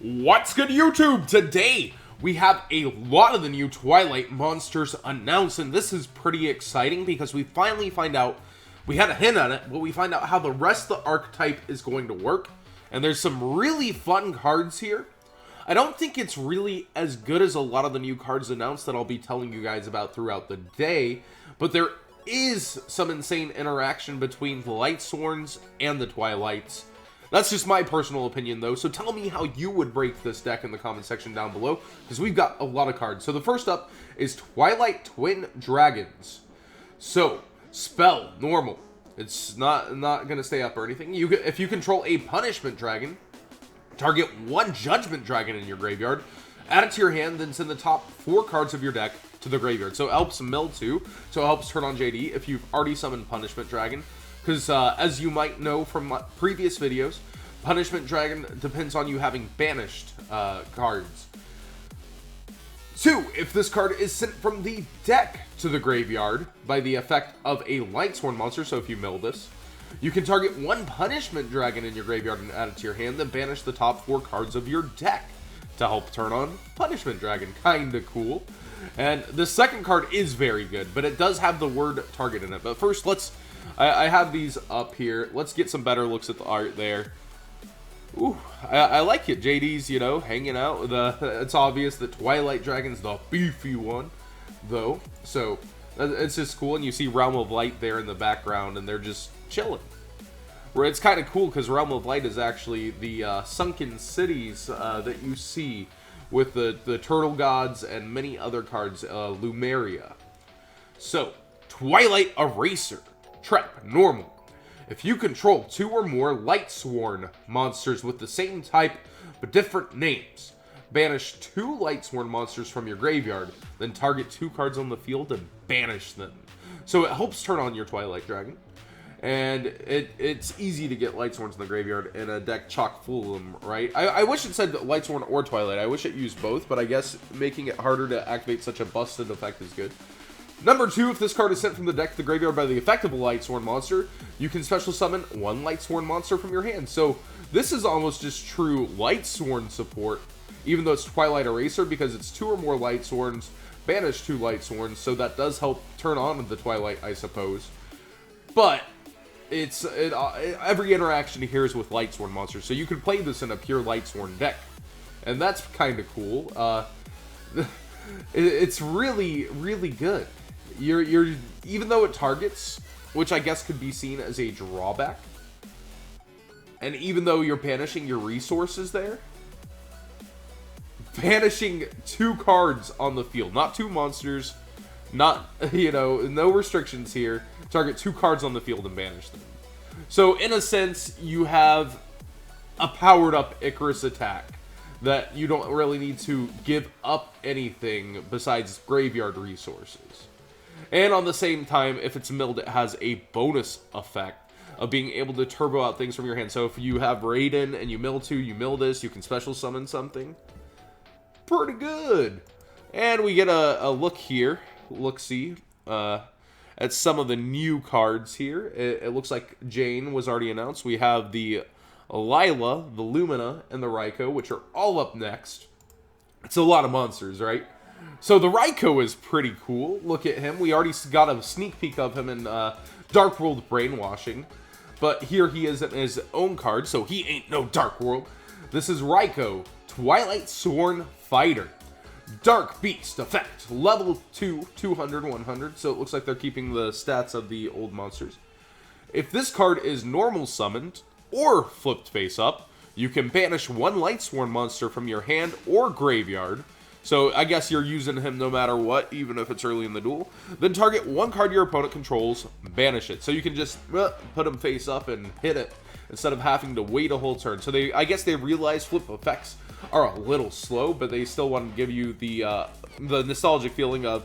What's good, YouTube? Today we have a lot of the new Twilight monsters announced, and this is pretty exciting because we finally find out, we had a hint at it, but we find out how the rest of the archetype is going to work, and there's some really fun cards here. I don't think it's really as good as a lot of the new cards announced that I'll be telling you guys about throughout the day, but there is some insane interaction between the lightsworns and the Twilights. That's just my personal opinion, though, so tell me how you would break this deck in the comment section down below, because we've got a lot of cards. So the first up is Twilight Twin Dragons. So, spell, normal. It's not going to stay up or anything. If you control a punishment dragon, target one judgment dragon in your graveyard, add it to your hand, then send the top 4 cards of your deck to the graveyard. So it helps mill too, so it helps turn on JD if you've already summoned punishment dragon. Because, as you might know from my previous videos, Punishment Dragon depends on you having banished cards. 2. If this card is sent from the deck to the graveyard by the effect of a lightsworn monster, so if you mill this, you can target one Punishment Dragon in your graveyard and add it to your hand, then banish the top 4 cards of your deck to help turn on Punishment Dragon. Kinda cool. And the second card is very good, but it does have the word target in it. But first, I have these up here. Let's get some better looks at the art there. Ooh, I like it. JD's, you know, hanging out. It's obvious that Twilight Dragon's the beefy one, though. So, it's just cool. And you see Realm of Light there in the background, and they're just chilling. Where it's kind of cool, because Realm of Light is actually the sunken cities that you see with the Turtle Gods and many other cards, Lumeria. So, Twilight Eraser. Trap, normal. If you control 2 or more lightsworn monsters with the same type but different names, banish 2 lightsworn monsters from your graveyard, then target 2 cards on the field and banish them. So it helps turn on your Twilight Dragon, and it's easy to get lightsworns in the graveyard in a deck chock full of them, right? I wish it said lightsworn or Twilight. I wish it used both, but I guess making it harder to activate such a busted effect is good. Number 2, if this card is sent from the deck to the graveyard by the effect of a lightsworn monster, you can special summon one lightsworn monster from your hand. So this is almost just true lightsworn support, even though it's Twilight Eraser, because it's 2 or more lightsworns, banish 2 lightsworns, so that does help turn on the Twilight, I suppose. But every interaction here is with lightsworn monsters, so you can play this in a pure lightsworn deck, and that's kind of cool. It's really, really good. Even though it targets, which I guess could be seen as a drawback, and even though you're banishing your resources there, banishing 2 cards on the field, not 2 monsters, not, you know, no restrictions here, target 2 cards on the field and banish them. So in a sense, you have a powered up Icarus attack that you don't really need to give up anything besides graveyard resources. And on the same time, if it's milled, it has a bonus effect of being able to turbo out things from your hand. So if you have Raiden and you mill 2, you mill this, you can special summon something. Pretty good. And we get a look here, look-see, at some of the new cards here. It looks like Jane was already announced. We have the Lyla, the Lumina, and the Ryko, which are all up next. It's a lot of monsters, right? So the Ryko is pretty cool. Look at him. We already got a sneak peek of him in Dark World Brainwashing. But here he is in his own card, so he ain't no Dark World. This is Ryko, Twilightsworn Fighter. Dark Beast effect. Level 2, 200, 100. So it looks like they're keeping the stats of the old monsters. If this card is normal summoned, or flipped face up, you can banish one lightsworn monster from your hand or graveyard. So I guess you're using him no matter what, even if it's early in the duel. Then target one card your opponent controls, banish it. So you can just put him face up and hit it instead of having to wait a whole turn. So I guess they realize flip effects are a little slow, but they still want to give you the nostalgic feeling of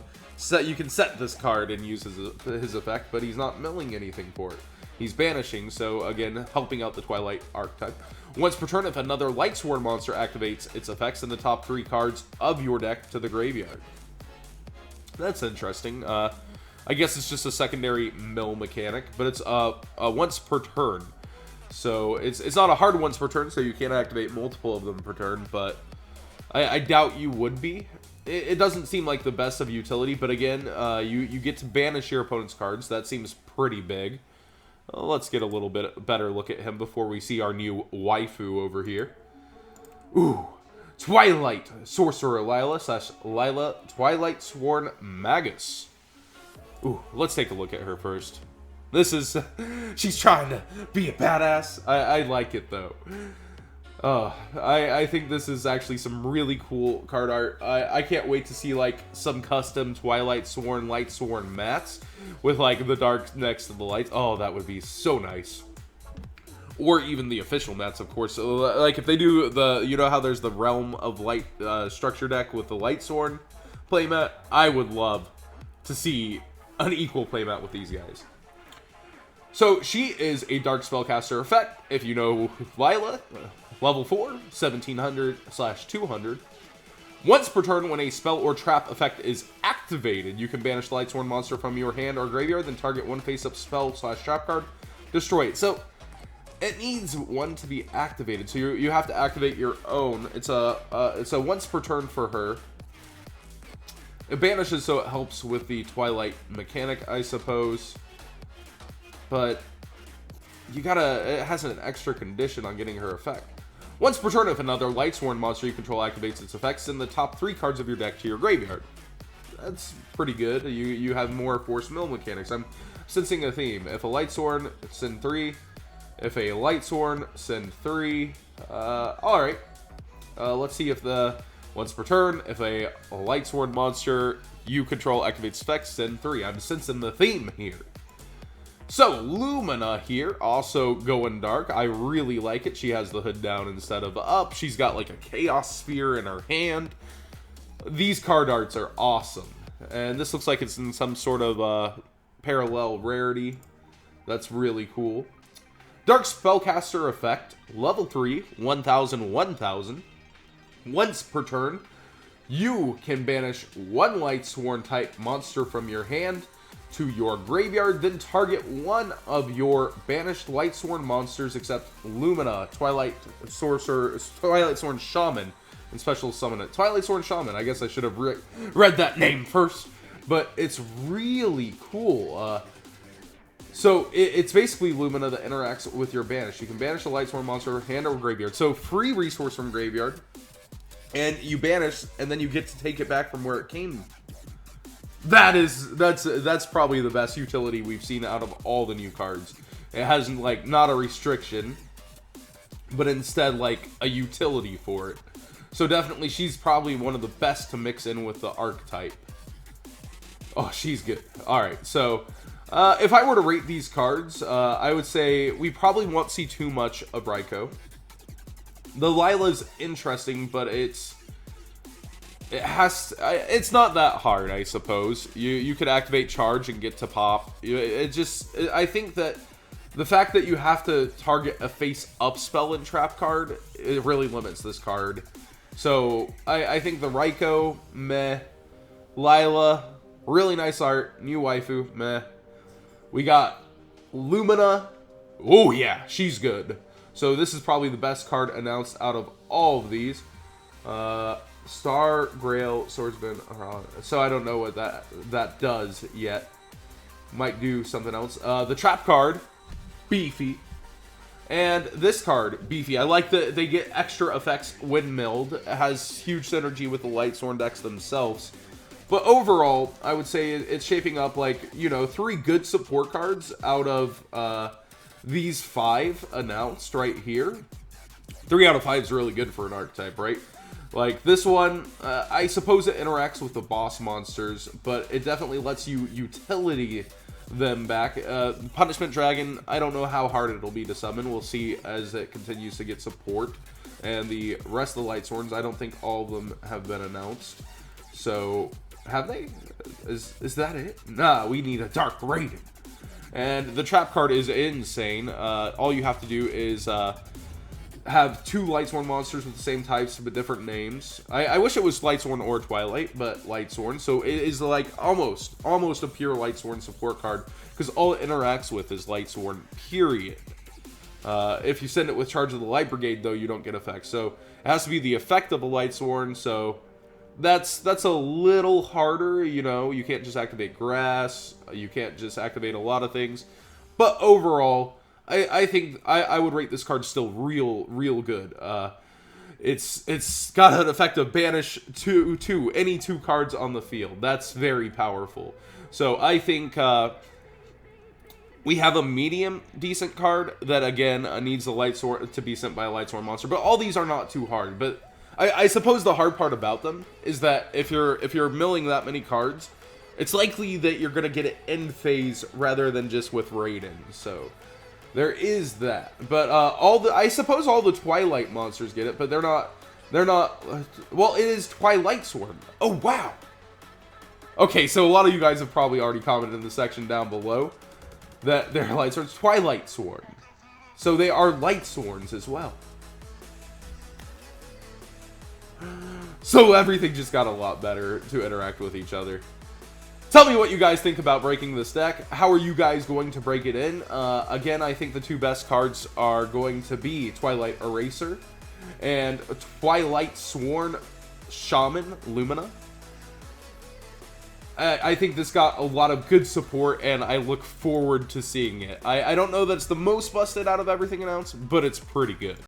you can set this card and use his effect, but he's not milling anything for it. He's banishing, so again, helping out the Twilight archetype. Once per turn, if another lightsworn monster activates its effects, send the top 3 cards of your deck to the graveyard. That's interesting. I guess it's just a secondary mill mechanic, but it's once per turn. So it's not a hard once per turn, so you can't activate multiple of them per turn, but I doubt you would be. It doesn't seem like the best of utility, but again, you get to banish your opponent's cards. That seems pretty big. Let's get a little bit better look at him before we see our new waifu over here. Ooh, Twilight Sorcerer Lyla / Lyla Twilightsworn Magus. Ooh, let's take a look at her first. This is... she's trying to be a badass. I like it, though. I think this is actually some really cool card art. I can't wait to see, like, some custom Twilightsworn, lightsworn mats with, like, the dark next to the lights. Oh, that would be so nice. Or even the official mats, of course. So, like, if they do the... you know how there's the Realm of Light structure deck with the lightsworn playmat? I would love to see an equal playmat with these guys. So, she is a dark spellcaster effect. If you know Lyla... Level 4, 1700/200. Once per turn, when a spell or trap effect is activated, you can banish the Lightsworn monster from your hand or graveyard, then target one face-up spell / trap card, destroy it. So, it needs one to be activated. So you have to activate your own. It's a once per turn for her. It banishes, so it helps with the Twilight mechanic, I suppose. But you gotta. It has an extra condition on getting her effect. Once per turn, if another Lightsworn monster you control activates its effects, send the top 3 cards of your deck to your graveyard. That's pretty good. You have more force mill mechanics. I'm sensing a theme. If a Lightsworn, send 3. If a Lightsworn, send 3. Alright. Let's see if the... once per turn, if a Lightsworn monster you control activates effects, send 3. I'm sensing the theme here. So, Lumina here, also going dark. I really like it. She has the hood down instead of up. She's got like a Chaos Sphere in her hand. These card arts are awesome. And this looks like it's in some sort of parallel rarity. That's really cool. Dark Spellcaster effect, level 3, 1000, 1000. Once per turn, you can banish one Lightsworn type monster from your hand to your graveyard, then target one of your banished Lightsworn monsters except Lumina, Twilight Sorcerer, Twilightsworn Shaman, and special summon it. Twilightsworn Shaman, I guess I should have read that name first, but it's really cool. So it's basically Lumina that interacts with your banish. You can banish a Lightsworn monster, hand or graveyard. So free resource from graveyard, and you banish, and then you get to take it back from where it came. That's probably the best utility we've seen out of all the new cards. It has like not a restriction, but instead like a utility for it. So definitely she's probably one of the best to mix in with the archetype. Oh, she's good. Alright, so if I were to rate these cards, I would say we probably won't see too much of Ryko. The Lyla's interesting, but it's not that hard, I suppose. You could activate charge and get to pop. I think that the fact that you have to target a face-up spell and trap card, it really limits this card. So, I think the Ryko, meh. Lyla, really nice art. New waifu, meh. We got Lumina. Oh, yeah, she's good. So, this is probably the best card announced out of all of these. Star, Grail, Swordsman. So, I don't know what that does yet. Might do something else. The Trap card, beefy. And this card, beefy. I like that they get extra effects when milled. It has huge synergy with the Lightsworn decks themselves. But overall, I would say it's shaping up like, you know, 3 good support cards out of these 5 announced right here. 3 out of 5 is really good for an archetype, right? Like this one, I suppose it interacts with the boss monsters, but it definitely lets you utility them back. Punishment Dragon, I don't know how hard it'll be to summon. We'll see as it continues to get support. And the rest of the Lightsworns, I don't think all of them have been announced. So, have they? Is that it? Nah, we need a Dark Raiden. And the Trap card is insane. All you have to do is have 2 Lightsworn monsters with the same types but different names. I wish it was Lightsworn or Twilight, but Lightsworn. So it is like almost a pure Lightsworn support card because all it interacts with is Lightsworn, period. If you send it with Charge of the Light Brigade, though, you don't get effects. So it has to be the effect of a lightsworn, so that's a little harder, you know. You can't just activate grass, you can't just activate a lot of things. But overall, I think I would rate this card still real good. It's got an effect of banish any two cards on the field. That's very powerful. So I think we have a medium decent card that again needs a lightsworn to be sent by a lightsworn monster. But all these are not too hard. But I suppose the hard part about them is that if you're milling that many cards, it's likely that you're gonna get it end phase rather than just with Raiden. So there is that. But I suppose all the Twilight monsters get it, but they're not. Well, it is Twilightsworn. Oh wow. Okay, so a lot of you guys have probably already commented in the section down below that they're lightsworns. Twilightsworn. So they are lightsworns as well. So everything just got a lot better to interact with each other. Tell me what you guys think about breaking this deck. How are you guys going to break it in? Again, I think the two best cards are going to be Twilight Eraser and Twilightsworn Shaman Lumina. I think this got a lot of good support, and I look forward to seeing it. I don't know that it's the most busted out of everything announced, but it's pretty good.